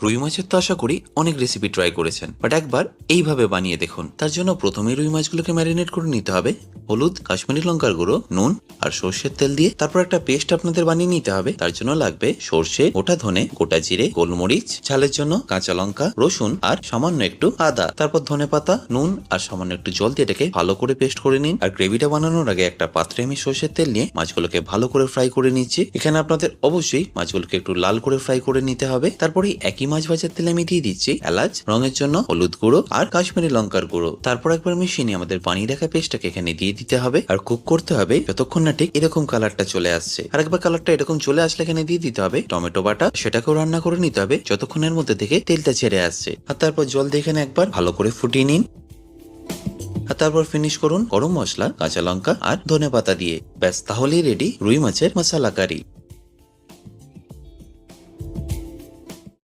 রুই মাছের তো আশা করি অনেক রেসিপি ট্রাই করেছেন, বাট একবার এইভাবে বানিয়ে দেখুন। তার জন্য প্রথমে রুই মাছগুলোকে ম্যারিনেট করে নিতে হবে হলুদ, কাশ্মীরি লঙ্কার গুঁড়ো, নুন আর সর্ষের তেল দিয়ে। তারপর একটা পেস্ট আপনাদের বানিয়ে নিতে হবে। তার জন্য লাগবে সর্ষে, গোটা ধনে, গোটা জিরে, গোলমরিচ, ঝালের জন্য কাঁচা লঙ্কা, রসুন আর সামান্য একটু আদা। তারপর ধনেপাতা, নুন আর সামান্য একটু জল দিয়ে এটাকে ভালো করে পেস্ট করে নিন। আর গ্রেভিটা বানানোর আগে একটা পাত্রে আমি সর্ষের তেল নিয়ে মাছগুলোকে ভালো করে ফ্রাই করে নিচ্ছি। এখানে আপনাদের অবশ্যই মাছগুলোকে একটু লাল করে ফ্রাই করে নিতে হবে। তারপরে একই মাছ ভাজার তেলে আমি দিয়ে দিচ্ছি এলাচ, রঙের জন্য হলুদ গুঁড়ো আর কাশ্মীরি লঙ্কার গুঁড়ো। তারপর একবার মিশিয়ে নিয়ে আমাদের বানিয়ে রাখা পেস্টটাকে এখানে দিয়ে দিতে হবে আর কুক করতে হবে যতক্ষণ না ঠিক এরকম কালারটা চলে আসছে। আর একবার কালারটা এরকম চলে আসলে এখানে দিয়ে দিতে হবে টমেটো বাটা। সেটাকেও রান্না করে নিতে হবে যতক্ষণের মধ্যে থেকে তেলটা ছেড়ে আসছে। আর তারপর জল দিয়ে এখানে একবার ভালো করে ফুটিয়ে নিন। আর তারপর ফিনিশ করুন গরম মশলা, কাঁচা লঙ্কা আর ধনেপাতা দিয়ে। ব্যাস, তাহলেই রেডি রুই মাছের মশলা কারি।